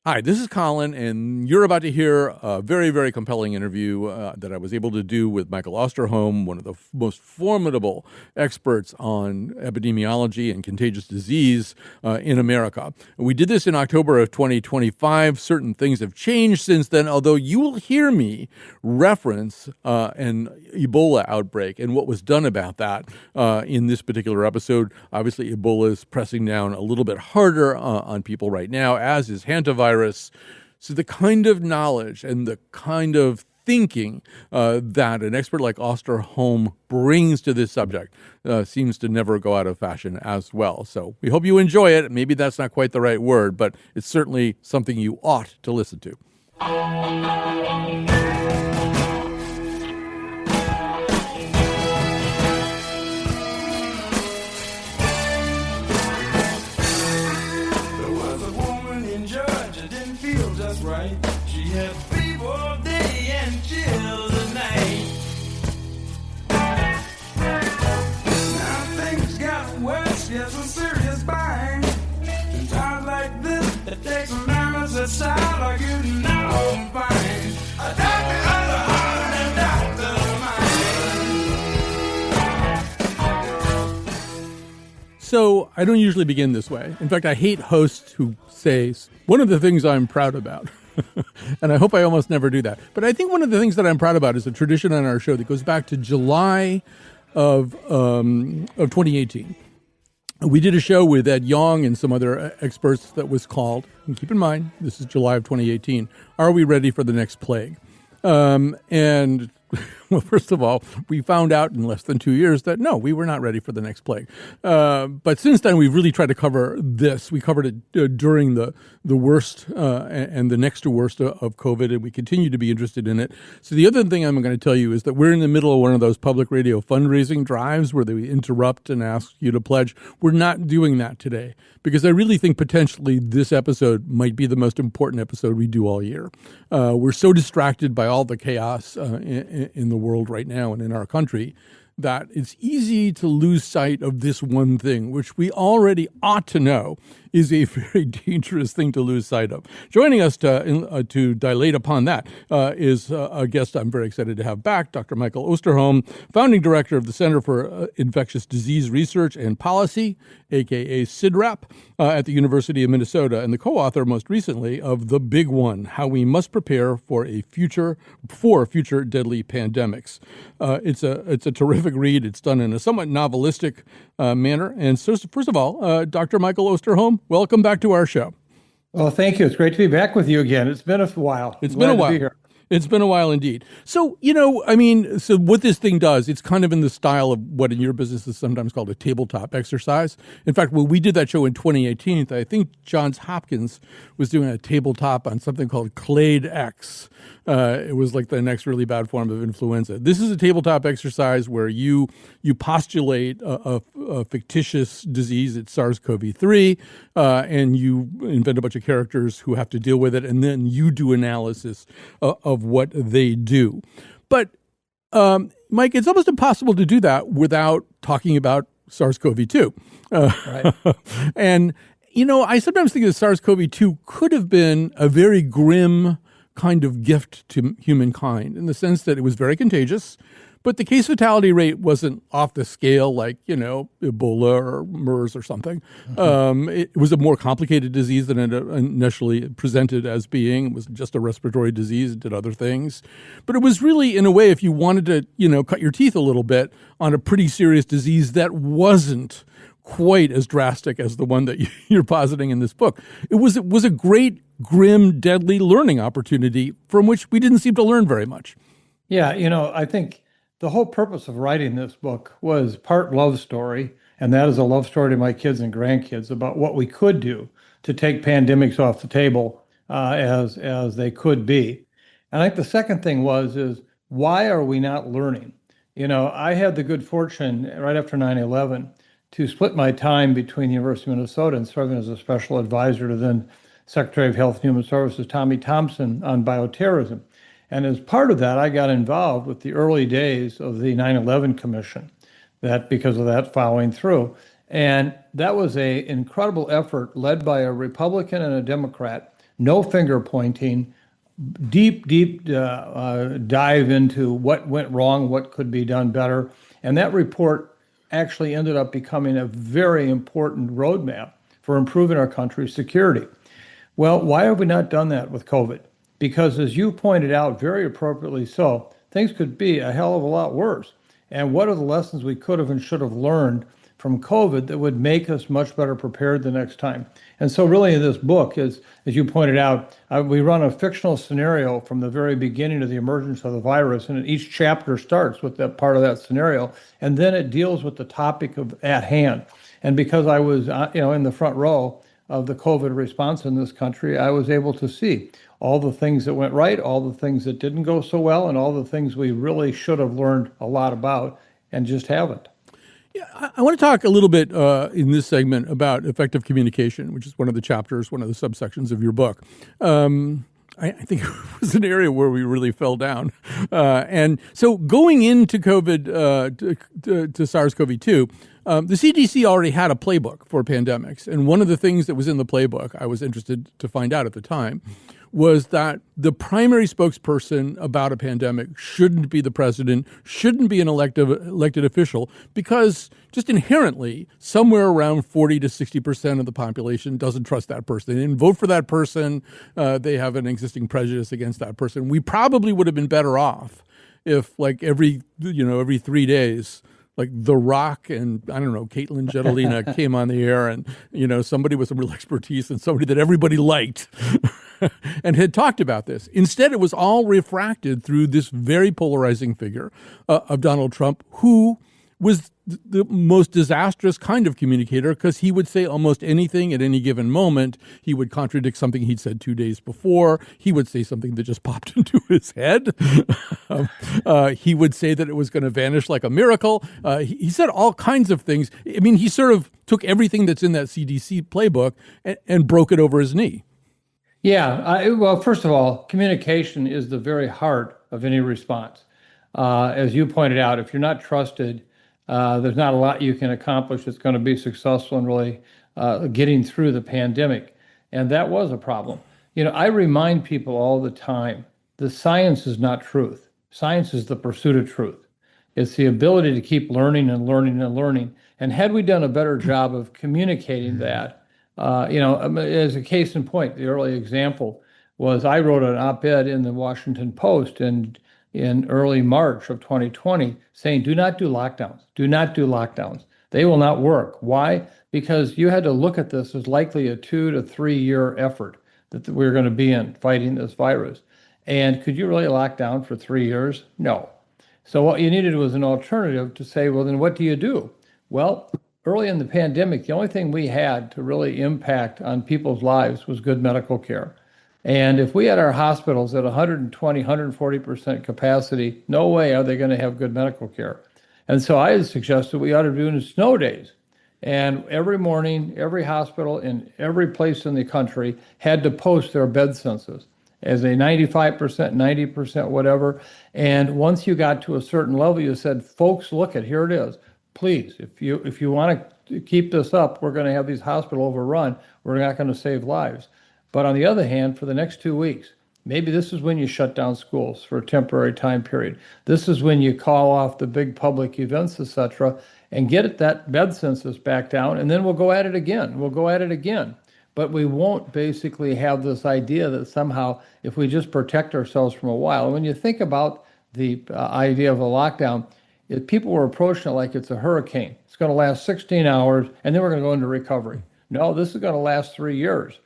Hi, this is Colin, and you're about to hear a very, very compelling interview that I was able to do with Michael Osterholm, one of the most formidable experts on epidemiology and contagious disease in America. We did this in October of 2025. Certain things have changed since then, although you will hear me reference an Ebola outbreak and what was done about that in this particular episode. Obviously, Ebola is pressing down a little bit harder on people right now, as is hantavirus. So the kind of knowledge and the kind of thinking that an expert like Osterholm brings to this subject seems to never go out of fashion as well. So we hope you enjoy it. Maybe that's not quite the right word, but it's certainly something you ought to listen to. Right. She had fever all day and chills at night. Now things got worse, yes, a serious bind. In times like this, it takes a man as a side like you know I'm fine. A doctor of the heart and a doctor of mind. So I don't usually begin this way. In fact, I hate hosts who say, one of the things I'm proud about, and I hope I almost never do that. But I think one of the things that I'm proud about is a tradition on our show that goes back to July of 2018. We did a show with Ed Yong and some other experts that was called, and keep in mind, this is July of 2018, Are We Ready for the Next Plague? And well, first of all, we found out in less than 2 years that no, we were not ready for the next plague. But since then, we've really tried to cover this. We covered it during the worst and the next to worst of COVID, and we continue to be interested in it. So the other thing I'm going to tell you is that we're in the middle of one of those public radio fundraising drives where they interrupt and ask you to pledge. We're not doing that today because I really think potentially this episode might be the most important episode we do all year. We're so distracted by all the chaos in the world right now and in our country that it's easy to lose sight of this one thing, which we already ought to know is a very dangerous thing to lose sight of. Joining us to dilate upon that is a guest I'm very excited to have back, Dr. Michael Osterholm, founding director of the Center for Infectious Disease Research and Policy, aka CIDRAP, at the University of Minnesota, and the co-author most recently of The Big One, How We Must Prepare for Future Deadly Pandemics. It's a terrific read. It's done in a somewhat novelistic manner. And so, first of all, Dr. Michael Osterholm, welcome back to our show. Well, thank you. It's great to be back with you again. It's been a while. It's been a while. It's been a while indeed. So, so what this thing does, it's kind of in the style of what in your business is sometimes called a tabletop exercise. In fact, when we did that show in 2018, I think Johns Hopkins was doing a tabletop on something called Clade X. It was like the next really bad form of influenza. This is a tabletop exercise where you postulate a fictitious disease, it's SARS-CoV-2, and you invent a bunch of characters who have to deal with it, and then you do analysis of what they do. But, Mike, it's almost impossible to do that without talking about SARS-CoV-2. Right. And, I sometimes think that SARS-CoV-2 could have been a very grim kind of gift to humankind in the sense that it was very contagious, but the case fatality rate wasn't off the scale like, Ebola or MERS or something. Mm-hmm. It was a more complicated disease than it initially presented as being. It was just a respiratory disease. It did other things. But it was really, in a way, if you wanted to, cut your teeth a little bit on a pretty serious disease that wasn't quite as drastic as the one that you're positing in this book. It was a great, grim, deadly learning opportunity from which we didn't seem to learn very much. Yeah, I think the whole purpose of writing this book was part love story, and that is a love story to my kids and grandkids about what we could do to take pandemics off the table as they could be. And I think the second thing is why are we not learning? I had the good fortune right after 9/11 to split my time between the University of Minnesota and serving as a special advisor to then Secretary of Health and Human Services Tommy Thompson on bioterrorism. And as part of that, I got involved with the early days of the 9/11 Commission, that because of that following through. And that was an incredible effort led by a Republican and a Democrat no finger pointing, deep dive into what went wrong, what could be done better. And that report actually ended up becoming a very important roadmap for improving our country's security. Well, why have we not done that with COVID? Because as you pointed out, very appropriately so, things could be a hell of a lot worse. And what are the lessons we could have and should have learned from COVID that would make us much better prepared the next time? And so really in this book, as you pointed out, we run a fictional scenario from the very beginning of the emergence of the virus, and each chapter starts with that part of that scenario, and then it deals with the topic at hand. And because I was in the front row of the COVID response in this country, I was able to see all the things that went right, all the things that didn't go so well, and all the things we really should have learned a lot about and just haven't. Yeah, I want to talk a little bit in this segment about effective communication, which is one of the chapters, one of the subsections of your book. I think it was an area where we really fell down. And so going into COVID, to SARS-CoV-2, the CDC already had a playbook for pandemics. And one of the things that was in the playbook, I was interested to find out at the time, was that the primary spokesperson about a pandemic shouldn't be the president, shouldn't be an elected official, because just inherently, somewhere around 40 to 60% of the population doesn't trust that person. They didn't vote for that person. They have an existing prejudice against that person. We probably would have been better off if, like, every 3 days, like The Rock and, I don't know, Caitlin Jetelina came on the air, and, somebody with some real expertise and somebody that everybody liked and had talked about this. Instead, it was all refracted through this very polarizing figure of Donald Trump, who was the most disastrous kind of communicator, because he would say almost anything at any given moment. He would contradict something he'd said 2 days before. He would say something that just popped into his head. He would say that it was going to vanish like a miracle. He said all kinds of things. I mean, he sort of took everything that's in that CDC playbook and broke it over his knee. Yeah, well, first of all, communication is the very heart of any response. As you pointed out, if you're not trusted, there's not a lot you can accomplish that's going to be successful in really getting through the pandemic. And that was a problem. I remind people all the time, the science is not truth. Science is the pursuit of truth. It's the ability to keep learning and learning and learning. And had we done a better job of communicating that, as a case in point, the early example was I wrote an op-ed in the Washington Post in early March of 2020 saying, do not do lockdowns. Do not do lockdowns. They will not work. Why? Because you had to look at this as likely a 2 to 3 year effort that we're going to be in fighting this virus. And could you really lock down for 3 years? No. So what you needed was an alternative to say, well, then what do you do? Well, early in the pandemic, the only thing we had to really impact on people's lives was good medical care. And if we had our hospitals at 120, 140% capacity, no way are they going to have good medical care. And so I had suggested we ought to do it in snow days. And every morning, every hospital in every place in the country had to post their bed census as a 95%, 90%, whatever. And once you got to a certain level, you said, folks, look at, here it is. Please, if you want to keep this up, we're going to have these hospitals overrun. We're not going to save lives. But on the other hand, for the next 2 weeks, maybe this is when you shut down schools for a temporary time period. This is when you call off the big public events, etc., and get that bed census back down, and then we'll go at it again. We'll go at it again. But we won't basically have this idea that somehow if we just protect ourselves from a while. And when you think about the idea of a lockdown, people were approaching it like it's a hurricane. It's going to last 16 hours, and then we're going to go into recovery. No, this is going to last 3 years.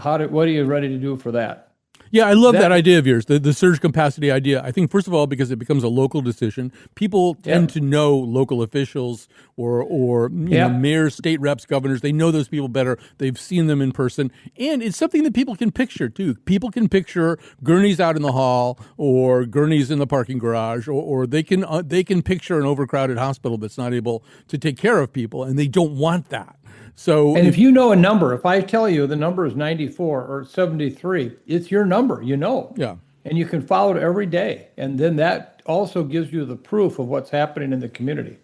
What are you ready to do for that? Yeah, I love that idea of yours, the surge capacity idea. I think, first of all, because it becomes a local decision. People tend to know local officials or mayors, state reps, governors. They know those people better. They've seen them in person. And it's something that people can picture, too. People can picture gurneys out in the hall or gurneys in the parking garage, or they can picture an overcrowded hospital that's not able to take care of people, and they don't want that. So, and if you know a number, if I tell you the number is 94 or 73, it's your number, Yeah. And you can follow it every day. And then that also gives you the proof of what's happening in the community.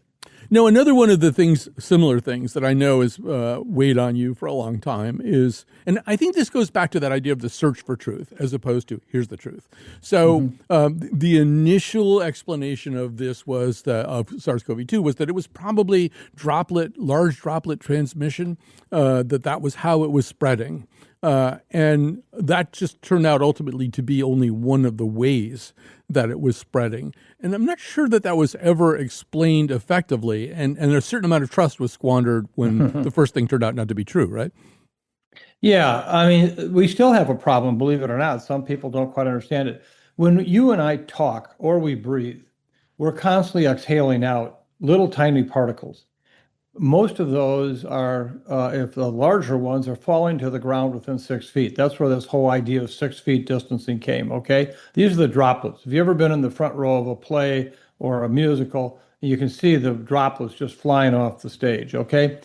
Now, another one of the things, similar things that I know has weighed on you for a long time is, and I think this goes back to that idea of the search for truth as opposed to here's the truth. So the initial explanation of this was of SARS-CoV-2 was that it was probably large droplet transmission, that was how it was spreading. And that just turned out ultimately to be only one of the ways that it was spreading. And I'm not sure that was ever explained effectively. And a certain amount of trust was squandered when the first thing turned out not to be true, right? Yeah, I mean, we still have a problem, believe it or not. Some people don't quite understand it. When you and I talk or we breathe, we're constantly exhaling out little tiny particles. Most of those are, if the larger ones are falling to the ground within 6 feet. That's where this whole idea of 6 feet distancing came, okay? These are the droplets. Have you ever been in the front row of a play or a musical? You can see the droplets just flying off the stage, okay?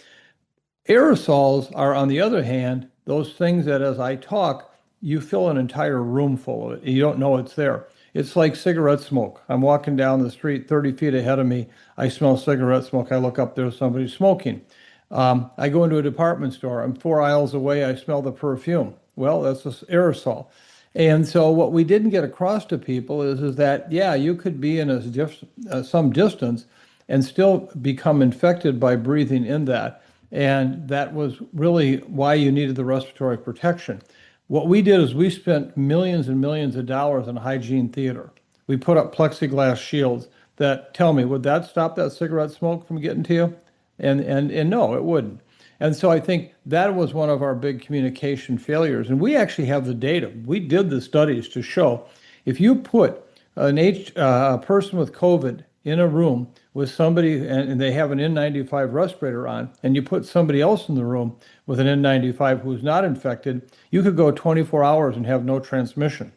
Aerosols are, on the other hand, those things that as I talk, you fill an entire room full of it. You don't know it's there. It's like cigarette smoke. I'm walking down the street 30 feet ahead of me. I smell cigarette smoke. I look up, there's somebody smoking. I go into a department store. I'm 4 aisles away. I smell the perfume. Well, that's an aerosol. And so what we didn't get across to people is that, yeah, you could be in some distance and still become infected by breathing in that. And that was really why you needed the respiratory protection. What we did is we spent millions and millions of dollars on hygiene theater. We put up plexiglass shields that, tell me, would that stop that cigarette smoke from getting to you? And no, it wouldn't. And so I think that was one of our big communication failures. And we actually have the data. We did the studies to show if you put a person with COVID in a room with somebody and they have an N95 respirator on, and you put somebody else in the room with an N95 who's not infected, you could go 24 hours and have no transmission.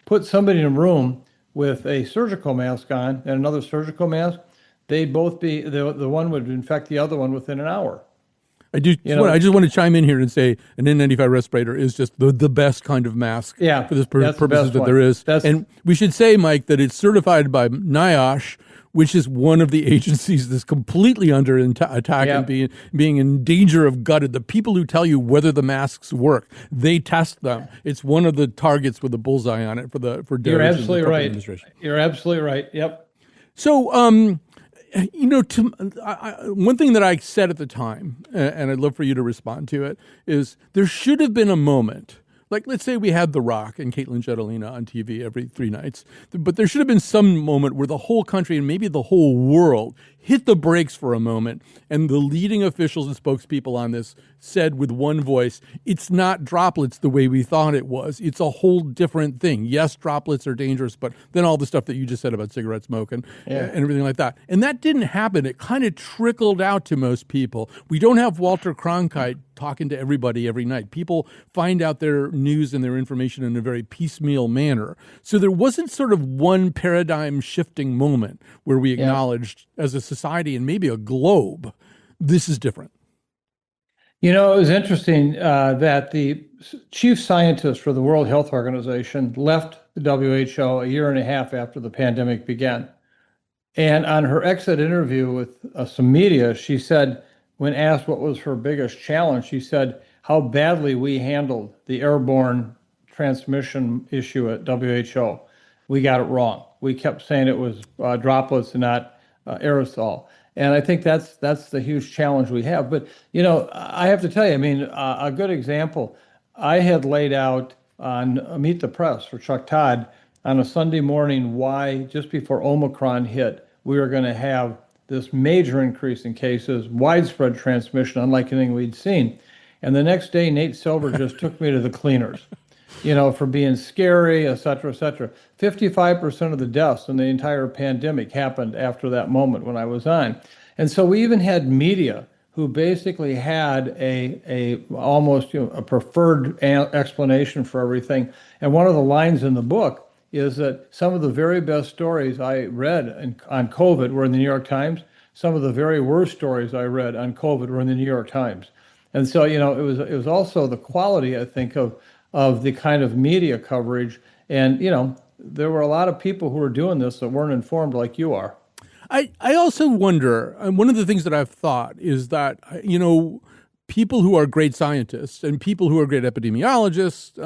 Put somebody in a room with a surgical mask on and another surgical mask, they'd both be, the one would infect the other one within an hour. I just want to chime in here and say an N95 respirator is just the best kind of mask for this purposes that there is. And we should say, Mike, that it's certified by NIOSH, which is one of the agencies that's completely under attack and being in danger of gutted. The people who tell you whether the masks work, they test them. It's one of the targets with a bullseye on it for You're absolutely right. You're absolutely right. Yep. So, one thing that I said at the time, and I'd love for you to respond to it, is there should have been a moment. Like, let's say we had The Rock and Caitlin Jetelina on TV every 3 nights, but there should have been some moment where the whole country and maybe the whole world hit the brakes for a moment, and the leading officials and spokespeople on this said with one voice, it's not droplets the way we thought it was. It's a whole different thing. Yes, droplets are dangerous, but then all the stuff that you just said about cigarette smoke and everything like that. And that didn't happen. It kind of trickled out to most people. We don't have Walter Cronkite talking to everybody every night. People find out their news and their information in a very piecemeal manner. So there wasn't sort of one paradigm shifting moment where we acknowledged as a society and maybe a globe, this is different. You know, it was interesting that the chief scientist for the World Health Organization left the WHO a year and a half after the pandemic began. And on her exit interview with some media, she said, when asked what was her biggest challenge, she said how badly we handled the airborne transmission issue at WHO. We got it wrong. We kept saying it was droplets and not aerosol. And I think that's the huge challenge we have. But, you know, I have to tell you, I mean, a good example, I had laid out on Meet the Press for Chuck Todd on a Sunday morning why, just before Omicron hit, we were going to have this major increase in cases, widespread transmission, unlike anything we'd seen. And the next day, Nate Silver just took me to the cleaners, you know, for being scary, et cetera, et cetera. 55% of the deaths in the entire pandemic happened after that moment when I was on. And so we even had media who basically had a almost, you know, a preferred explanation for everything. And one of the lines in the book is that some of the very best stories I read on COVID were in the New York Times. Some of the very worst stories I read on COVID were in the New York Times. And so, you know, it was also the quality, I think, of the kind of media coverage. And, you know, there were a lot of people who were doing this that weren't informed like you are. I also wonder, one of the things that I've thought is that, people who are great scientists and people who are great epidemiologists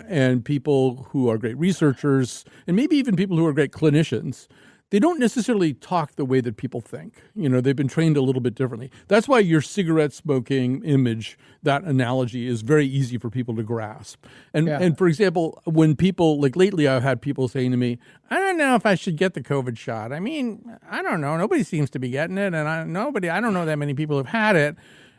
and people who are great researchers and maybe even people who are great clinicians, they don't necessarily talk the way that people think. They've been trained a little bit differently. That's why your cigarette smoking image, that analogy, is very easy for people to grasp. And for example, when people, like lately I've had people saying to me, I don't know if I should get the COVID shot. I mean, I don't know. Nobody seems to be getting it. And I don't know that many people have had it.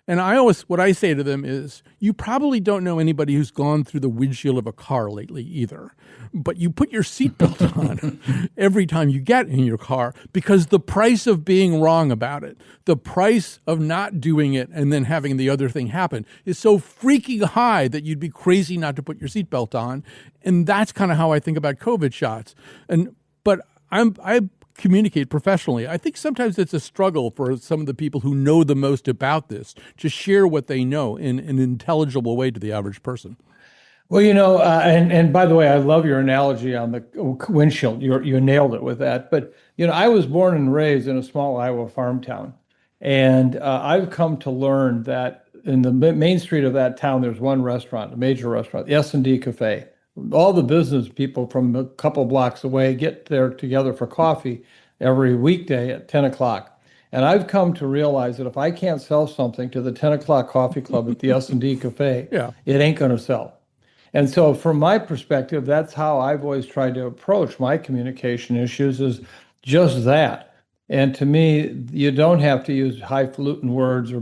And what I say to them is, you probably don't know anybody who's gone through the windshield of a car lately either. But you put your seatbelt on every time you get in your car because the price of being wrong about it, the price of not doing it and then having the other thing happen is so freaking high that you'd be crazy not to put your seatbelt on. And that's kind of how I think about COVID shots. But I communicate professionally. I think sometimes it's a struggle for some of the people who know the most about this to share what they know in an intelligible way to the average person. Well, and by the way, I love your analogy on the windshield. You nailed it with that. But, I was born and raised in a small Iowa farm town. And I've come to learn that in the main street of that town, there's one restaurant, a major restaurant, the S&D Cafe. All the business people from a couple blocks away get there together for coffee every weekday at 10 o'clock. And I've come to realize that if I can't sell something to the 10 o'clock coffee club at the S&D Cafe, it ain't going to sell. And so from my perspective, that's how I've always tried to approach my communication issues, is just that. And to me, you don't have to use highfalutin words or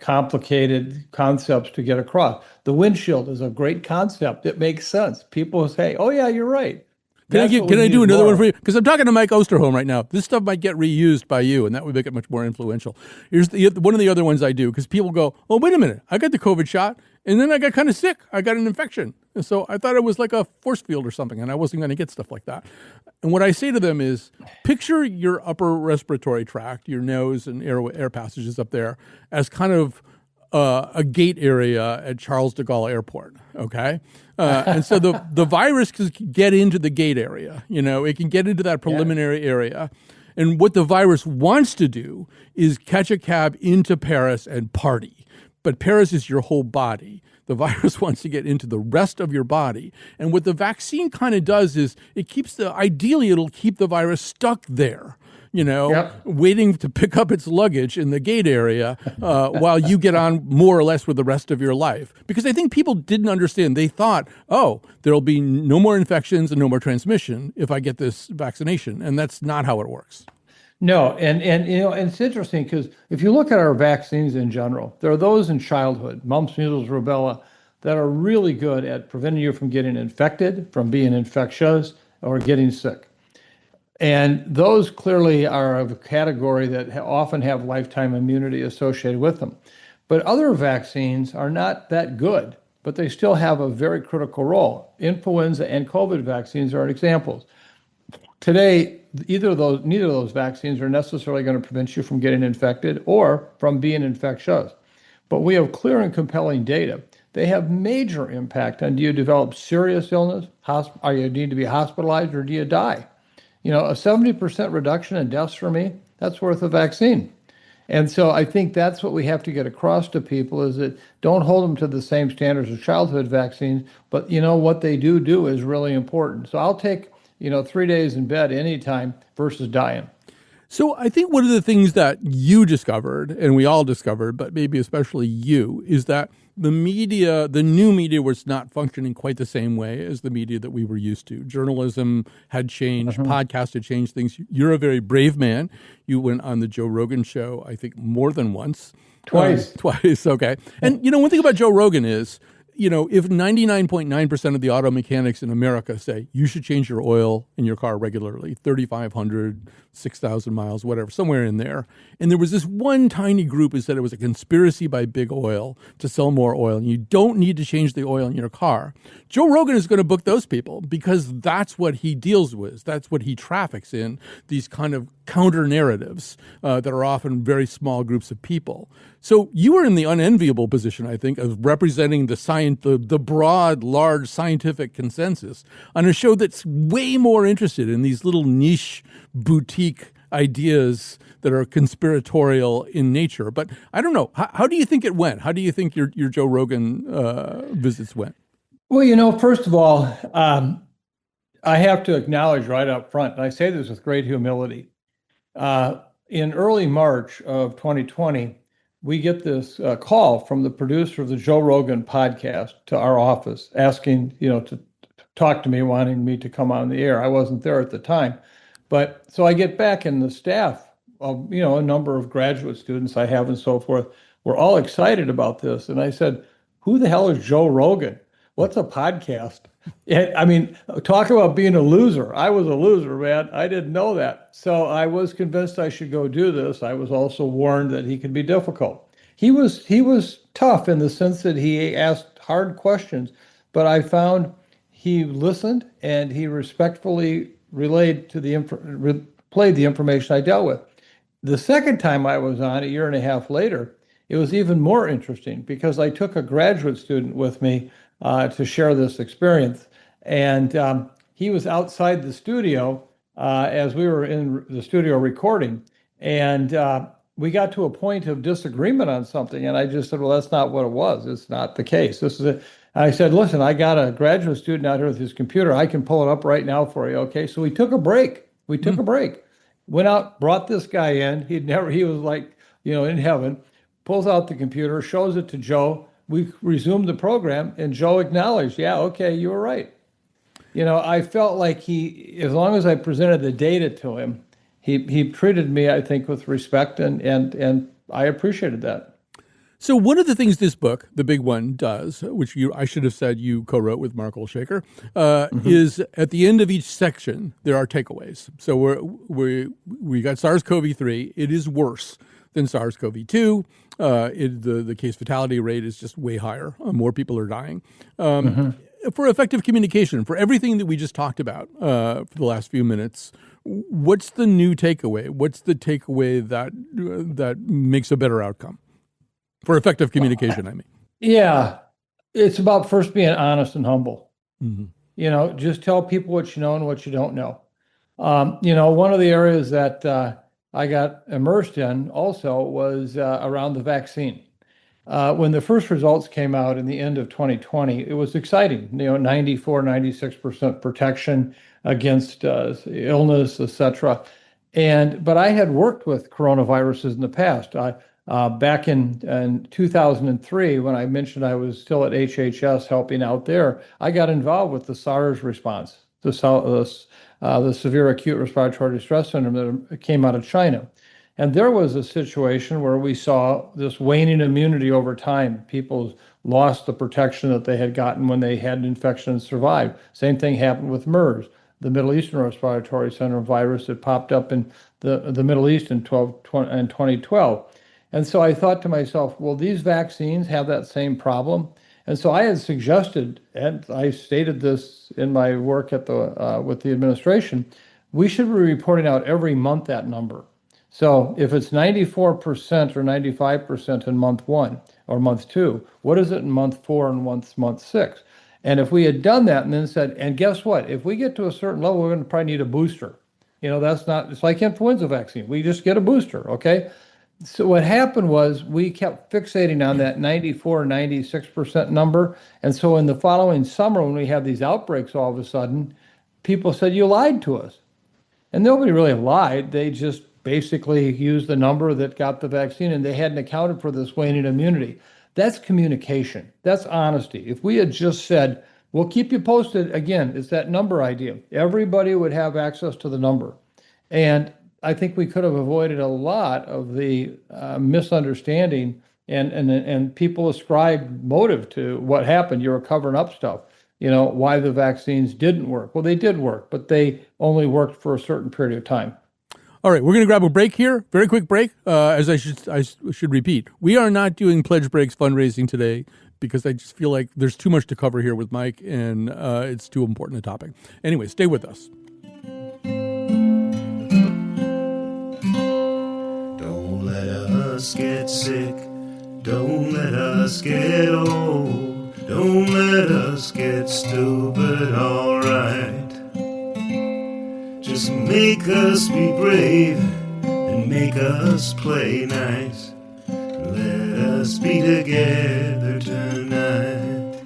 complicated concepts to get across. The windshield is a great concept. It makes sense. People say, oh, yeah, you're right. Can I do another one for you? Because I'm talking to Mike Osterholm right now. This stuff might get reused by you, and that would make it much more influential. Here's one of the other ones I do, because people go, oh, wait a minute, I got the COVID shot, and then I got kind of sick. I got an infection. And so I thought it was like a force field or something, and I wasn't going to get stuff like that. And what I say to them is, picture your upper respiratory tract, your nose and air passages up there, as kind of a gate area at Charles de Gaulle Airport, okay? And so the virus can get into the gate area. It can get into that preliminary area. And what the virus wants to do is catch a cab into Paris and party. But Paris is your whole body. The virus wants to get into the rest of your body. And what the vaccine kind of does is ideally it'll keep the virus stuck there, waiting to pick up its luggage in the gate area while you get on more or less with the rest of your life. Because I think people didn't understand. They thought, oh, there'll be no more infections and no more transmission if I get this vaccination. And that's not how it works. No, and it's interesting because if you look at our vaccines in general, there are those in childhood, mumps, measles, rubella, that are really good at preventing you from getting infected, from being infectious, or getting sick. And those clearly are of a category that often have lifetime immunity associated with them. But other vaccines are not that good, but they still have a very critical role. Influenza and COVID vaccines are examples. Today, neither of those vaccines are necessarily going to prevent you from getting infected or from being infectious. But we have clear and compelling data. They have major impact on, do you develop serious illness, or you need to be hospitalized, or do you die? A 70% reduction in deaths for me, that's worth a vaccine. And so I think that's what we have to get across to people, is that don't hold them to the same standards as childhood vaccines, but what they do is really important. So I'll take 3 days in bed anytime versus dying. So I think one of the things that you discovered, and we all discovered, but maybe especially you, is that the new media was not functioning quite the same way as the media that we were used to. Journalism had changed, podcasts had changed things. You're a very brave man. You went on the Joe Rogan show, I think, more than once. Twice, okay. And, one thing about Joe Rogan is, if 99.9% of the auto mechanics in America say you should change your oil in your car regularly, 3,500, 6,000 miles, whatever, somewhere in there. And there was this one tiny group who said it was a conspiracy by big oil to sell more oil, and you don't need to change the oil in your car. Joe Rogan is going to book those people because that's what he deals with. That's what he traffics in, these kind of counter narratives that are often very small groups of people. So you were in the unenviable position, I think, of representing the broad, large scientific consensus on a show that's way more interested in these little niche boutique ideas that are conspiratorial in nature. But I don't know. How do you think it went? How do you think your Joe Rogan visits went? Well, first of all, I have to acknowledge right up front, and I say this with great humility. In early March of 2020, we get this call from the producer of the Joe Rogan podcast to our office asking, to talk to me, wanting me to come on the air. I wasn't there at the time. But so I get back, and the staff of, a number of graduate students I have and so forth, were all excited about this. And I said, who the hell is Joe Rogan? What's a podcast? I mean, talk about being a loser. I was a loser, man. I didn't know that. So I was convinced I should go do this. I was also warned that he could be difficult. He was tough in the sense that he asked hard questions, but I found he listened and he respectfully relayed to played the information I dealt with. The second time I was on, a year and a half later, it was even more interesting because I took a graduate student with me to share this experience. And he was outside the studio as we were in the studio recording. And we got to a point of disagreement on something. And I just said, well, that's not what it was. It's not the case. This is it. I said, listen, I got a graduate student out here with his computer. I can pull it up right now for you. Okay. So we took a break. A break. Went out, brought this guy in. He was like, in heaven, pulls out the computer, shows it to Joe. We resumed the program, and Joe acknowledged, yeah, okay, you were right. I felt like as long as I presented the data to him, he treated me, I think, with respect, and I appreciated that. So one of the things this book, the big one, does, which I should have said you co-wrote with Mark Olshaker, is at the end of each section, there are takeaways. So we got SARS-CoV-3. It is worse than SARS-CoV-2. The case fatality rate is just way higher. More people are dying. For effective communication, for everything that we just talked about for the last few minutes, what's the new takeaway? What's the takeaway that makes a better outcome? For effective communication, I mean. Yeah, it's about first being honest and humble. Just tell people what you know and what you don't know. One of the areas that I got immersed in also was around the vaccine. When the first results came out in the end of 2020, it was exciting. 94, 96% protection against illness, etc. But I had worked with coronaviruses in the past. Back in 2003, when I mentioned I was still at HHS helping out there, I got involved with the SARS response, the severe acute respiratory distress syndrome that came out of China. And there was a situation where we saw this waning immunity over time. People lost the protection that they had gotten when they had an infection and survived. Same thing happened with MERS, the Middle Eastern respiratory syndrome virus that popped up in the Middle East in 2012. And so I thought to myself, well, these vaccines have that same problem. And so I had suggested, and I stated this in my work at with the administration, we should be reporting out every month that number. So if it's 94% or 95% in month 1 or month 2, what is it in month 4 and month 6? And if we had done that and then said, and guess what? If we get to a certain level, we're going to probably need a booster. It's like influenza vaccine. We just get a booster, okay? So what happened was we kept fixating on that 94, 96% number. And so in the following summer, when we had these outbreaks all of a sudden, people said, you lied to us. And nobody really lied. They just basically used the number that got the vaccine, and they hadn't accounted for this waning immunity. That's communication. That's honesty. If we had just said, we'll keep you posted, again, it's that number idea. Everybody would have access to the number. And I think we could have avoided a lot of the misunderstanding and people ascribe motive to what happened. You were covering up stuff, why the vaccines didn't work. Well, they did work, but they only worked for a certain period of time. All right, we're going to grab a break here, very quick break. As I should repeat, we are not doing Pledge Breaks fundraising today because I just feel like there's too much to cover here with Mike, and it's too important a topic. Anyway, stay with us. Don't let us get sick. Don't let us get old. Don't let us get stupid, all right. Just make us be brave. Don't make us play nice. Let us be together tonight.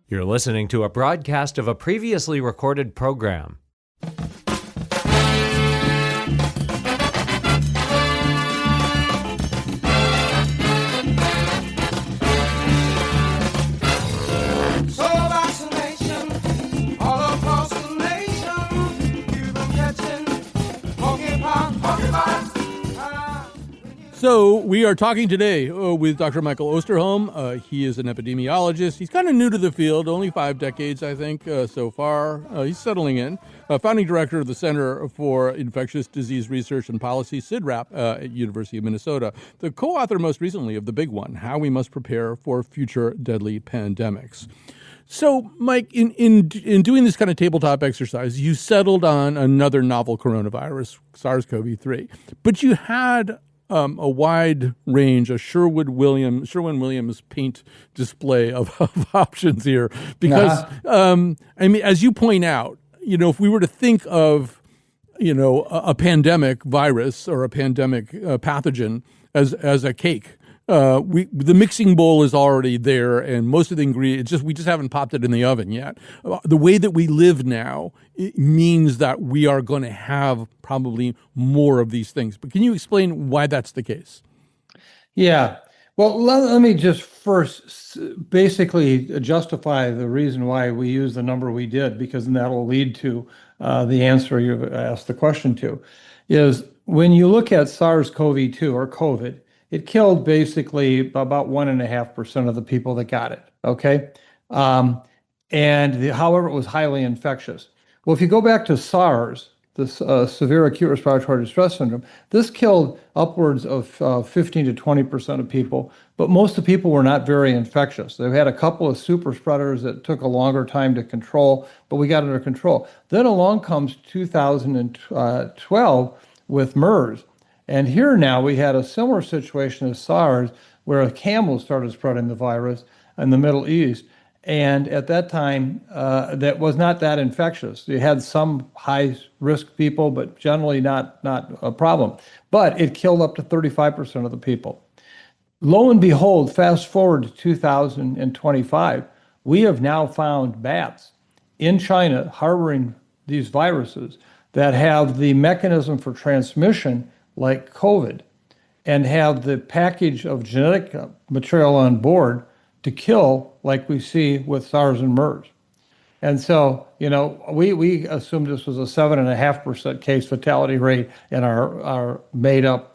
You're listening to a broadcast of a previously recorded program. So we are talking today with Dr. Michael Osterholm. He is an epidemiologist. He's kind of new to the field, only 5 decades, I think, so far. He's settling in. Founding director of the Center for Infectious Disease Research and Policy, CIDRAP, at University of Minnesota. The co-author most recently of the big one, How We Must Prepare for Future Deadly Pandemics. So, Mike, in doing this kind of tabletop exercise, you settled on another novel coronavirus, SARS-CoV-2, but you had a wide range, a Sherwin-Williams paint display of options here. Because, I mean, as you point out, if we were to think of, a pandemic virus or a pandemic pathogen as a cake, the mixing bowl is already there, and most of the ingredients, we just haven't popped it in the oven yet. The way that we live now, it means that we are going to have probably more of these things. But can you explain why that's the case? Yeah. Well, let me just first basically justify the reason why we use the number we did, because then that'll lead to the answer you asked the question to, is when you look at SARS-CoV-2 or COVID, it killed basically about 1.5% of the people that got it, okay? However, it was highly infectious. Well, if you go back to SARS, this severe acute respiratory distress syndrome, this killed upwards of 15 to 20% of people, but most of the people were not very infectious. They had a couple of super spreaders that took a longer time to control, but we got under control. Then along comes 2012 with MERS. And here now we had a similar situation as SARS, where a camel started spreading the virus in the Middle East. And at that time, that was not that infectious. You had some high-risk people, but generally not a problem. But it killed up to 35% of the people. Lo and behold, fast forward to 2025, we have now found bats in China harboring these viruses that have the mechanism for transmission like COVID, and have the package of genetic material on board to kill like we see with SARS and MERS. And so, we assumed this was a 7.5% case fatality rate in our made up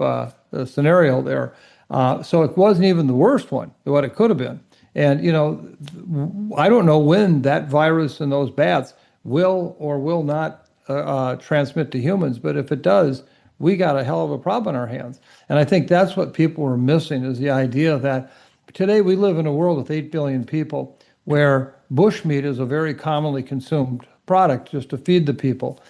scenario there. So it wasn't even the worst one, what it could have been. And, I don't know when that virus and those bats will or will not transmit to humans, but if it does, we got a hell of a problem on our hands. And I think that's what people are missing, is the idea that today we live in a world with 8 billion people where bushmeat is a very commonly consumed product just to feed the people.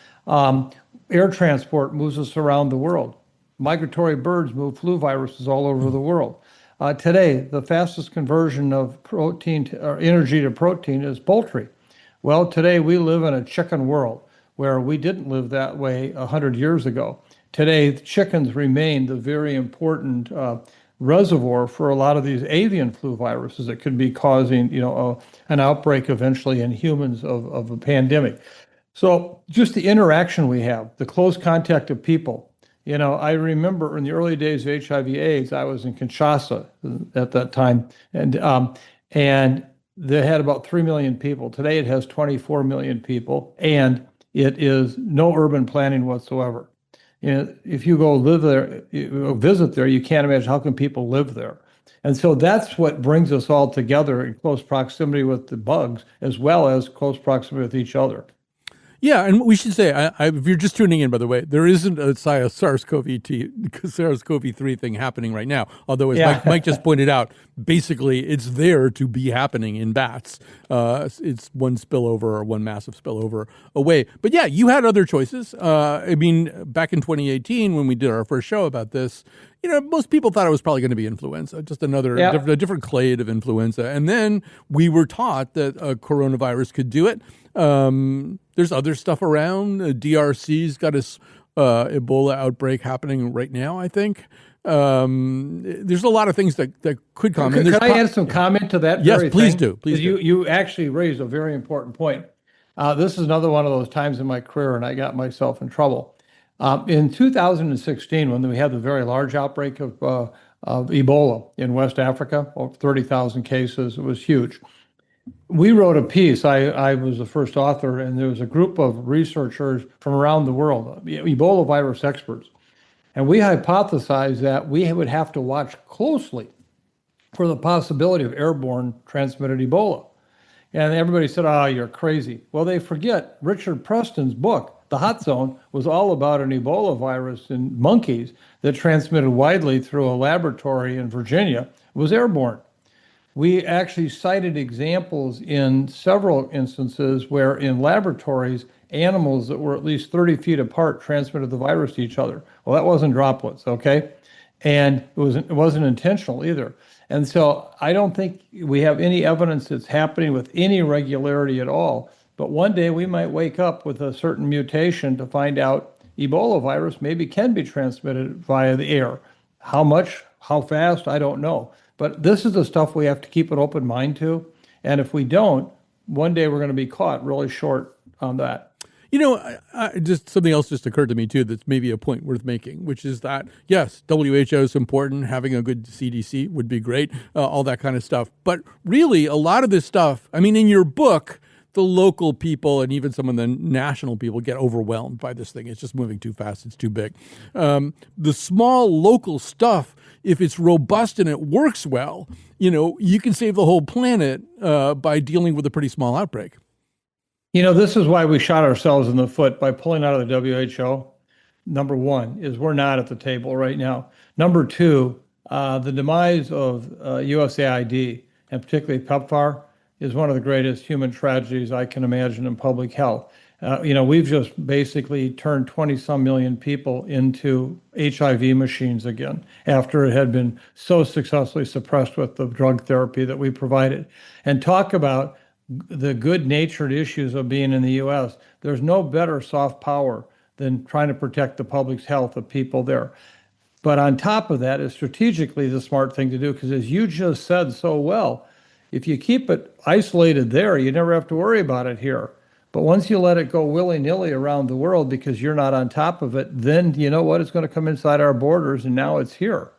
Air transport moves us around the world. Migratory birds move flu viruses all over the world. Today, the fastest conversion of protein or energy to protein is poultry. Well, today we live in a chicken world where we didn't live that way 100 years ago. Today, chickens remain the very important reservoir for a lot of these avian flu viruses that could be causing, an outbreak eventually in humans of a pandemic. So just the interaction we have, the close contact of people. I remember in the early days of HIV/AIDS, I was in Kinshasa at that time, and they had about 3 million people. Today, it has 24 million people, and it is no urban planning whatsoever. If you go live there, visit there, you can't imagine how can people live there. And so that's what brings us all together in close proximity with the bugs, as well as close proximity with each other. Yeah, and we should say, if you're just tuning in, by the way, there isn't a SARS-CoV-3 thing happening right now. Although, as Mike just pointed out, basically it's there to be happening in bats. It's one spillover or one massive spillover away. But yeah, you had other choices. Back in 2018, when we did our first show about this, most people thought it was probably going to be influenza, just another a different clade of influenza. And then we were taught that a coronavirus could do it. There's other stuff around. DRC's got a Ebola outbreak happening right now, I think. There's a lot of things that could come. Could I add some comment to that? Yes, please thing? do. Please do. You actually raised a very important point. This is another one of those times in my career, and I got myself in trouble. In 2016, when we had the very large outbreak of Ebola in West Africa, over 30,000 cases, it was huge. We wrote a piece. I was the first author, and there was a group of researchers from around the world, Ebola virus experts. And we hypothesized that we would have to watch closely for the possibility of airborne transmitted Ebola. And everybody said, "Oh, you're crazy." Well, they forget Richard Preston's book, The Hot Zone, was all about an Ebola virus in monkeys that transmitted widely through a laboratory in Virginia. It was airborne. We actually cited examples in several instances where in laboratories, animals that were at least 30 feet apart transmitted the virus to each other. Well, that wasn't droplets, okay? And it wasn't intentional either. And so I don't think we have any evidence it's happening with any regularity at all. But one day we might wake up with a certain mutation to find out Ebola virus maybe can be transmitted via the air. How much, how fast, I don't know. But this is the stuff we have to keep an open mind to. And if we don't, one day we're going to be caught really short on that. Just something else just occurred to me, too, that's maybe a point worth making, which is that, yes, WHO is important. Having a good CDC would be great, all that kind of stuff. But really, a lot of this stuff, in your book, the local people and even some of the national people get overwhelmed by this thing. It's just moving too fast. It's too big. The small local stuff, if it's robust and it works well, you can save the whole planet by dealing with a pretty small outbreak. This is why we shot ourselves in the foot by pulling out of the WHO. Number one is we're not at the table right now. Number two, the demise of USAID and particularly PEPFAR is one of the greatest human tragedies I can imagine in public health. We've just basically turned 20-some million people into HIV machines again after it had been so successfully suppressed with the drug therapy that we provided. And talk about the good-natured issues of being in the U.S. There's no better soft power than trying to protect the public's health of people there. But on top of that is strategically the smart thing to do, because as you just said so well, if you keep it isolated there, you never have to worry about it here. But once you let it go willy-nilly around the world because you're not on top of it, then you know what? It's going to come inside our borders, and now it's here.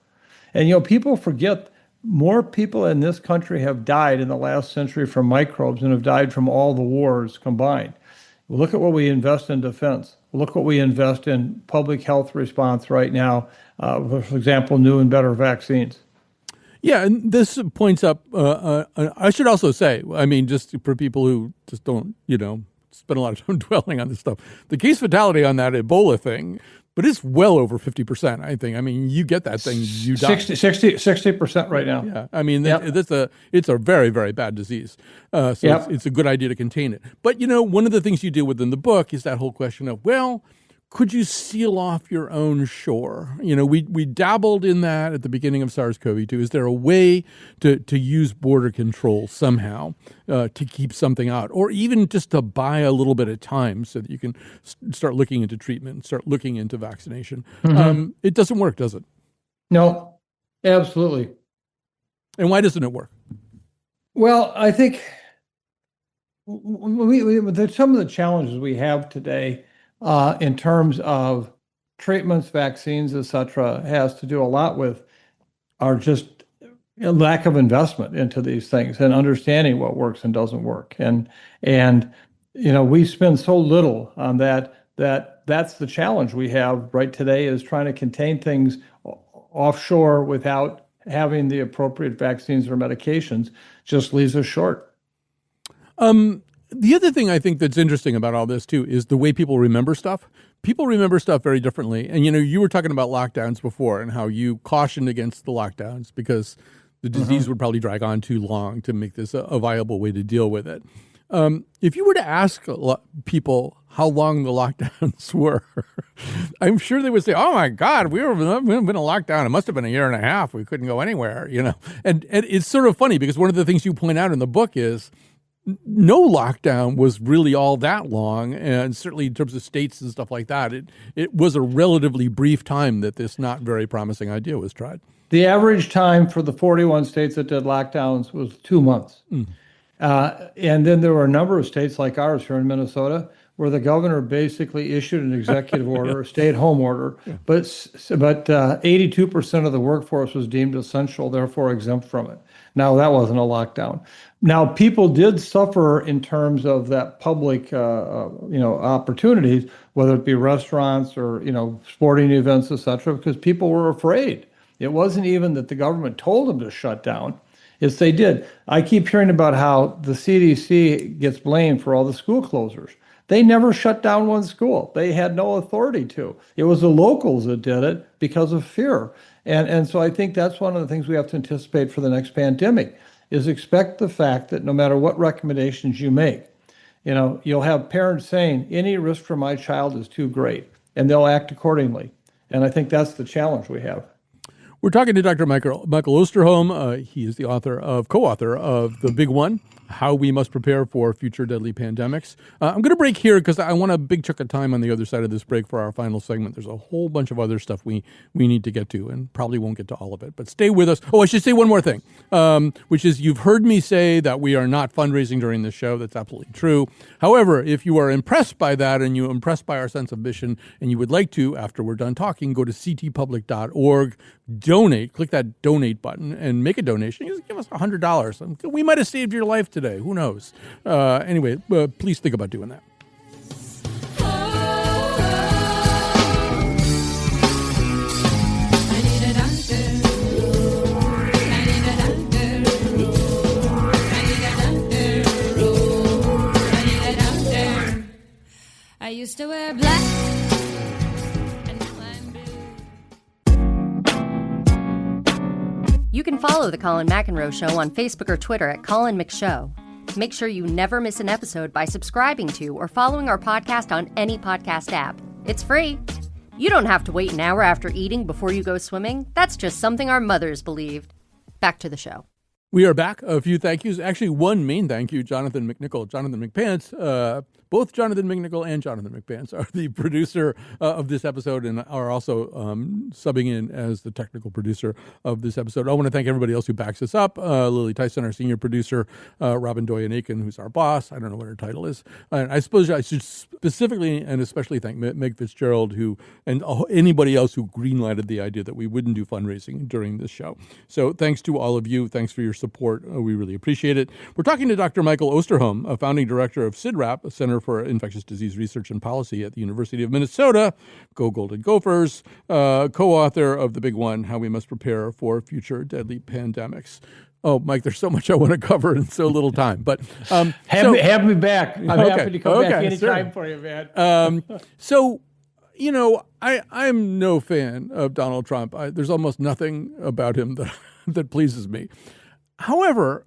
And, people forget more people in this country have died in the last century from microbes than have died from all the wars combined. Look at what we invest in defense. Look what we invest in public health response right now. For example, new and better vaccines. Yeah, and this points up, I should also say, just for people who just don't, spend a lot of time dwelling on this stuff, the case fatality on that Ebola thing, but it's well over 50%, I think. You get that thing, you die. 60% right now. Yeah, it's a very, very bad disease. It's a good idea to contain it. But, one of the things you do within the book is that whole question of, could you seal off your own shore? We dabbled in that at the beginning of SARS-CoV-2. Is there a way to use border control somehow to keep something out, or even just to buy a little bit of time so that you can start looking into treatment, start looking into vaccination? Mm-hmm. It doesn't work, does it? No, absolutely. And why doesn't it work? Well, I think some of the challenges we have today in terms of treatments, vaccines, et cetera, has to do a lot with our just lack of investment into these things and understanding what works and doesn't work. And we spend so little on that's the challenge we have right today, is trying to contain things offshore without having the appropriate vaccines or medications just leaves us short. The other thing I think that's interesting about all this, too, is the way people remember stuff. People remember stuff very differently. And, you were talking about lockdowns before and how you cautioned against the lockdowns because the disease would probably drag on too long to make this a viable way to deal with it. If you were to ask people how long the lockdowns were, I'm sure they would say, "Oh my God, we've been in lockdown. It must have been a year and a half. We couldn't go anywhere." And it's sort of funny because one of the things you point out in the book is no lockdown was really all that long, and certainly in terms of states and stuff like that, it was a relatively brief time that this not very promising idea was tried. The average time for the 41 states that did lockdowns was 2 months. And then there were a number of states like ours here in Minnesota where the governor basically issued an executive order, a stay-at-home order, but 82% of the workforce was deemed essential, therefore exempt from it. Now, that wasn't a lockdown. Now, people did suffer in terms of that public, opportunities, whether it be restaurants or, sporting events, et cetera, because people were afraid. It wasn't even that the government told them to shut down. It's they did. I keep hearing about how the CDC gets blamed for all the school closures. They never shut down one school. They had no authority to. It was the locals that did it because of fear. And so I think that's one of the things we have to anticipate for the next pandemic is expect the fact that no matter what recommendations you make, you'll have parents saying, any risk for my child is too great, and they'll act accordingly. And I think that's the challenge we have. We're talking to Dr. Michael Osterholm. He is the co-author of The Big One, How We Must Prepare for Future Deadly Pandemics. I'm going to break here because I want a big chunk of time on the other side of this break for our final segment. There's a whole bunch of other stuff we need to get to and probably won't get to all of it. But stay with us. Oh, I should say one more thing, which is you've heard me say that we are not fundraising during this show. That's absolutely true. However, if you are impressed by that and you're impressed by our sense of mission and you would like to, after we're done talking, go to ctpublic.org, donate, click that donate button and make a donation. Just give us $100. We might have saved your life today. Who knows? Anyway, please think about doing that. I used to wear black. You can follow The Colin McEnroe Show on Facebook or Twitter at Colin McShow. Make sure you never miss an episode by subscribing to or following our podcast on any podcast app. It's free. You don't have to wait an hour after eating before you go swimming. That's just something our mothers believed. Back to the show. We are back. A few thank yous. Actually, one main thank you, Jonathan McPants. Both Jonathan McNichol and Jonathan McPants are the producer of this episode and are also subbing in as the technical producer of this episode. I want to thank everybody else who backs us up. Lily Tyson, our senior producer, Robin Doyen-Aiken, who's our boss. I don't know what her title is. And I suppose I should specifically and especially thank Meg Fitzgerald, and anybody else who greenlighted the idea that we wouldn't do fundraising during this show. So thanks to all of you. Thanks for your support. We really appreciate it. We're talking to Dr. Michael Osterholm, a founding director of CIDRAP, a Center for Infectious Disease Research and Policy at the University of Minnesota. Go Golden Gophers. Co-author of The Big One, How We Must Prepare for Future Deadly Pandemics. Oh, Mike, there's so much I want to cover in so little time. But have me back. I'm happy to come back anytime for you, man. I'm no fan of Donald Trump. There's almost nothing about him that pleases me. However,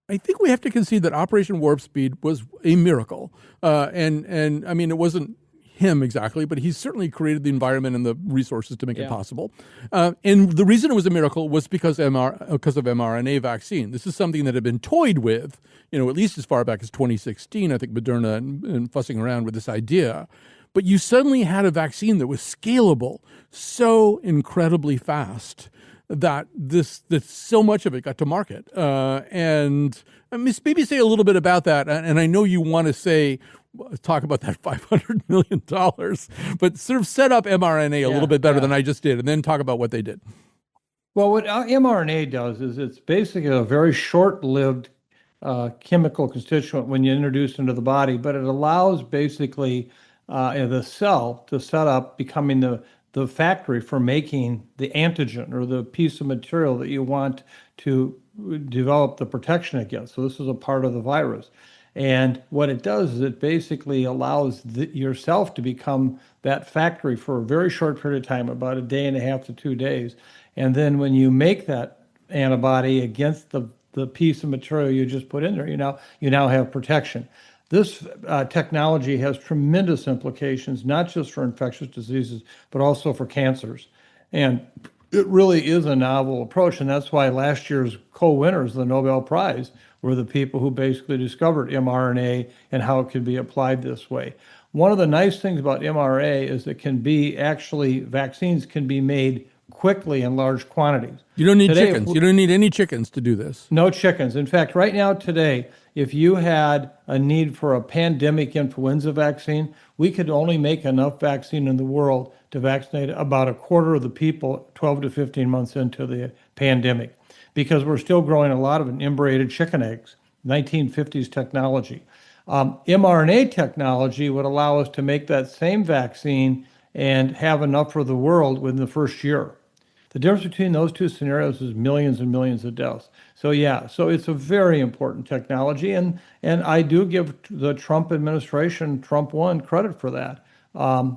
I think we have to concede that Operation Warp Speed was a miracle. And I mean, it wasn't him exactly, but he certainly created the environment and the resources to make it possible. And the reason it was a miracle was because of mRNA vaccine. This is something that had been toyed with, at least as far back as 2016, I think Moderna and fussing around with this idea. But you suddenly had a vaccine that was scalable so incredibly fast that so much of it got to market. And maybe say a little bit about that. And I know you want to talk about that $500 million, but sort of set up mRNA a little bit better than I just did, and then talk about what they did. Well, what mRNA does is it's basically a very short-lived chemical constituent when you introduce into the body, but it allows basically the cell to set up becoming the factory for making the antigen or the piece of material that you want to develop the protection against. So this is a part of the virus. And what it does is it basically allows yourself to become that factory for a very short period of time, about 1.5 to 2 days. And then when you make that antibody against the the piece of material you just put in there, you now have protection. This technology has tremendous implications, not just for infectious diseases, but also for cancers. And it really is a novel approach, and that's why last year's co-winners of the Nobel Prize were the people who basically discovered mRNA and how it could be applied this way. One of the nice things about mRNA is vaccines can be made quickly in large quantities. You don't need chickens. You don't need any chickens to do this. No chickens. In fact, right now today, if you had a need for a pandemic influenza vaccine, we could only make enough vaccine in the world to vaccinate about a quarter of the people 12 to 15 months into the pandemic, because we're still growing a lot of embryoed chicken eggs, 1950s technology. mRNA technology would allow us to make that same vaccine and have enough for the world within the first year. The difference between those two scenarios is millions and millions of deaths. So it's a very important technology, and I do give the Trump administration, Trump 1, credit for that.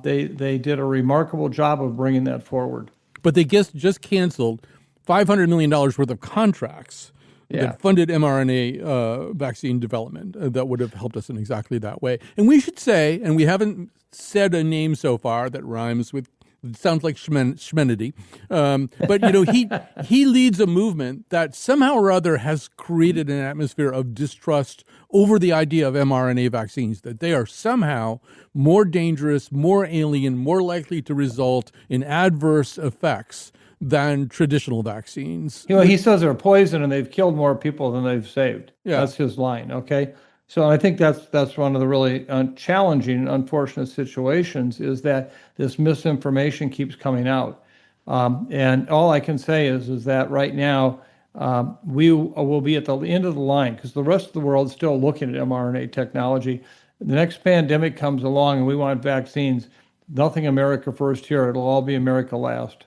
They did a remarkable job of bringing that forward. But they just canceled $500 million worth of contracts that funded mRNA vaccine development that would have helped us in exactly that way. And we should say, and we haven't said a name so far that rhymes with, it sounds like Schmenity, but he leads a movement that somehow or other has created an atmosphere of distrust over the idea of mRNA vaccines, that they are somehow more dangerous, more alien, more likely to result in adverse effects than traditional vaccines. He says they're poison and they've killed more people than they've saved. Yeah. That's his line, okay? So I think that's one of the really challenging, unfortunate situations, is that this misinformation keeps coming out. And all I can say is that right now we will be at the end of the line, because the rest of the world is still looking at mRNA technology. The next pandemic comes along and we want vaccines. Nothing America first here. It'll all be America last.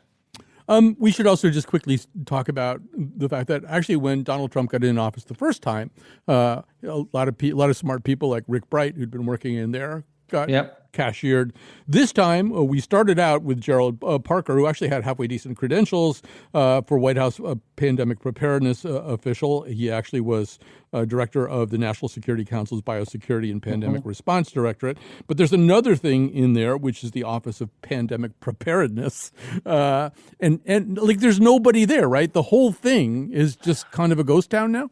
We should also just quickly talk about the fact that actually when Donald Trump got in office the first time, a lot of smart people like Rick Bright, who'd been working in there, got cashiered. This time, we started out with Gerald Parker, who actually had halfway decent credentials for White House pandemic preparedness official. He actually was director of the National Security Council's Biosecurity and Pandemic Response Directorate. But there's another thing in there, which is the Office of Pandemic Preparedness. And like, there's nobody there, right? The whole thing is just kind of a ghost town now?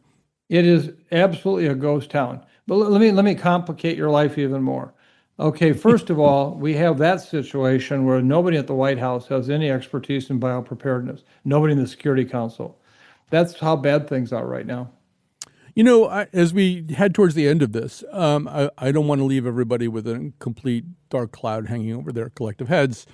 It is absolutely a ghost town. But let me complicate your life even more. Okay, first of all, we have that situation where nobody at the White House has any expertise in biopreparedness. Nobody in the Security Council. That's how bad things are right now. As we head towards the end of this, I don't want to leave everybody with a complete dark cloud hanging over their collective heads.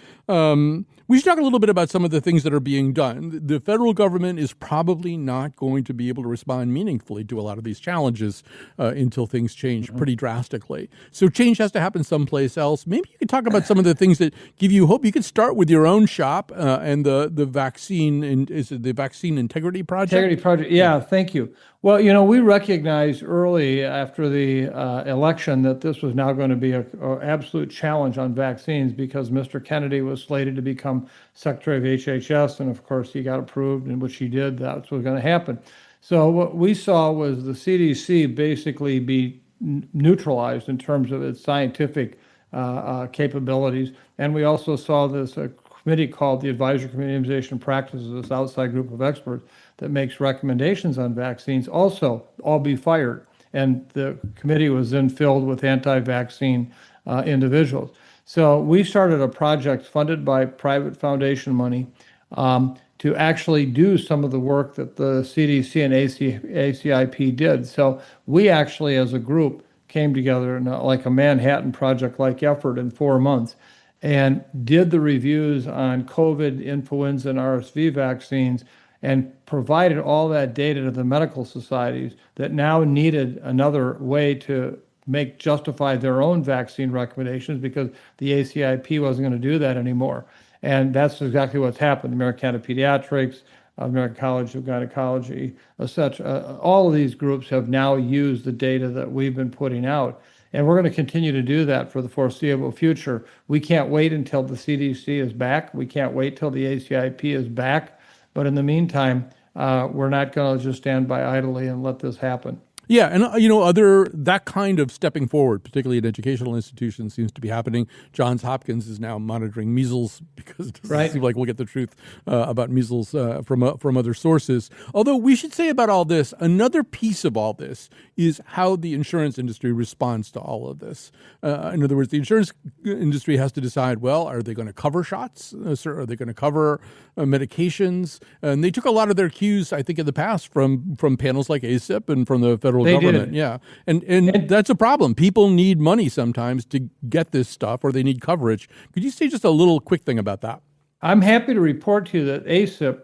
We should talk a little bit about some of the things that are being done. The federal government is probably not going to be able to respond meaningfully to a lot of these challenges until things change pretty drastically. So change has to happen someplace else. Maybe you could talk about some of the things that give you hope. You could start with your own shop and the vaccine, is it the Vaccine Integrity Project? Integrity Project, yeah, thank you. Well, we recognized early after the election that this was now going to be an absolute challenge on vaccines, because Mr. Kennedy was slated to become Secretary of HHS, and of course he got approved, and which he did. That's what was going to happen. So what we saw was the CDC basically be neutralized in terms of its scientific capabilities, and we also saw this committee called the Advisory Committee on Immunization Practices, this outside group of experts that makes recommendations on vaccines, also all be fired. And the committee was then filled with anti-vaccine individuals. So we started a project funded by private foundation money to actually do some of the work that the CDC and ACIP did. So we actually, as a group, came together in like a Manhattan Project-like effort in 4 months and did the reviews on COVID, influenza, and RSV vaccines, and provided all that data to the medical societies that now needed another way to justify their own vaccine recommendations, because the ACIP wasn't going to do that anymore. And that's exactly what's happened. The American Academy of Pediatrics, American College of Gynecology, etc. All of these groups have now used the data that we've been putting out. And we're going to continue to do that for the foreseeable future. We can't wait until the CDC is back. We can't wait till the ACIP is back. But in the meantime, we're not going to just stand by idly and let this happen. Yeah, and that kind of stepping forward, particularly at educational institutions, seems to be happening. Johns Hopkins is now monitoring measles because it doesn't seem like we'll get the truth about measles from other sources. Although we should say about all this, another piece of all this is how the insurance industry responds to all of this. In other words, the insurance industry has to decide, well, are they going to cover shots? Are they going to cover medications? And they took a lot of their cues, I think, in the past from panels like ACIP and from the federal government. Did. Yeah. And that's a problem. People need money sometimes to get this stuff, or they need coverage. Could you say just a little quick thing about that? I'm happy to report to you that ACIP,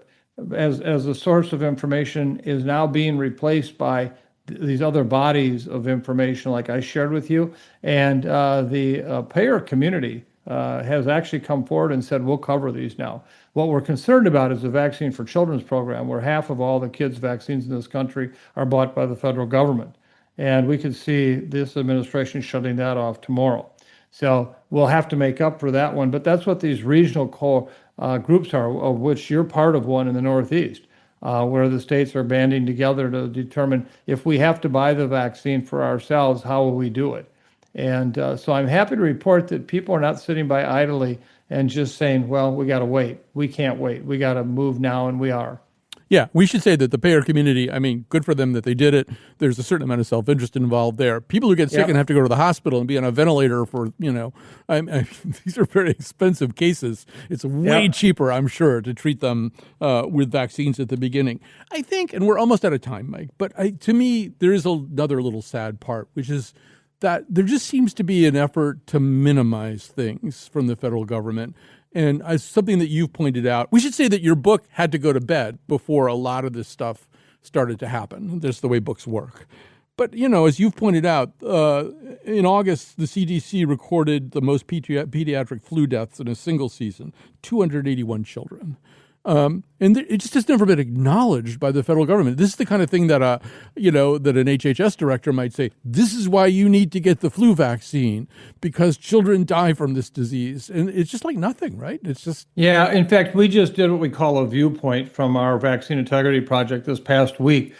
as a source of information, is now being replaced by these other bodies of information like I shared with you. And the payer community has actually come forward and said, we'll cover these now. What we're concerned about is the Vaccine for Children's program, where half of all the kids' vaccines in this country are bought by the federal government. And we could see this administration shutting that off tomorrow. So we'll have to make up for that one. But that's what these regional groups are, of which you're part of one in the Northeast, where the states are banding together to determine if we have to buy the vaccine for ourselves, how will we do it? And so I'm happy to report that people are not sitting by idly and just saying, well, we got to wait. We can't wait. We got to move now, and we are. Yeah, we should say that the payer community, I mean, good for them that they did it. There's a certain amount of self-interest involved there. People who get sick and have to go to the hospital and be on a ventilator for, these are very expensive cases. It's way cheaper, I'm sure, to treat them with vaccines at the beginning. I think, and we're almost out of time, Mike, but to me, there is another little sad part, which is that there just seems to be an effort to minimize things from the federal government. And as something that you've pointed out, we should say that your book had to go to bed before a lot of this stuff started to happen. That's the way books work. But, as you've pointed out, in August, the CDC recorded the most pediatric flu deaths in a single season, 281 children. And it just has never been acknowledged by the federal government. This is the kind of thing that, that an HHS director might say, this is why you need to get the flu vaccine, because children die from this disease. And it's just like nothing, right? It's just... Yeah, in fact, we just did what we call a viewpoint from our Vaccine Integrity Project this past week.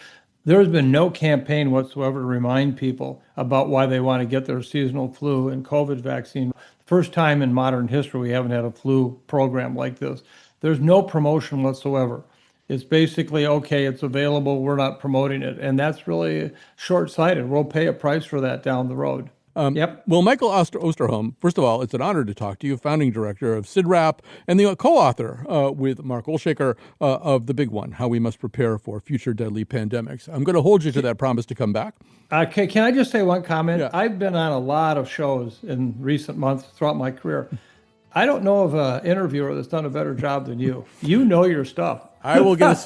There has been no campaign whatsoever to remind people about why they want to get their seasonal flu and COVID vaccine. First time in modern history we haven't had a flu program like this. There's no promotion whatsoever. It's basically, okay, it's available, we're not promoting it. And that's really short-sighted. We'll pay a price for that down the road. Well, Michael Osterholm, first of all, it's an honor to talk to you, founding director of CIDRAP and the co-author with Mark Olshaker of The Big One, How We Must Prepare for Future Deadly Pandemics. I'm going to hold you to that promise to come back. Can I just say one comment? Yeah. I've been on a lot of shows in recent months throughout my career. I don't know of an interviewer that's done a better job than you. You know your stuff. I will get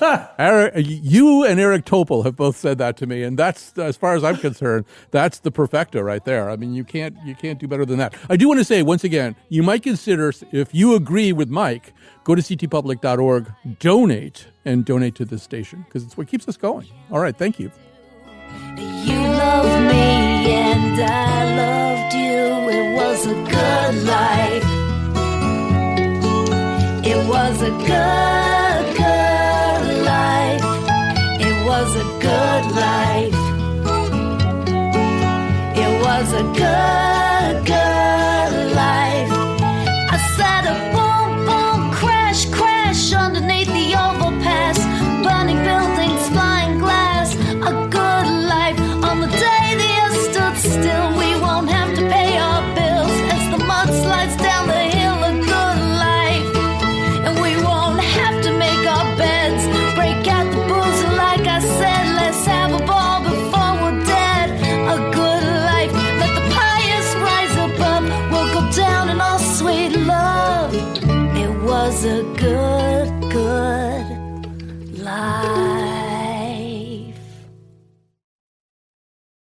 you and Eric Topol have both said that to me, and that's, as far as I'm concerned, that's the perfecto right there. I mean, you can't do better than that. I do want to say, once again, you might consider, if you agree with Mike, go to ctpublic.org, donate to this station, because it's what keeps us going. All right, thank you. You love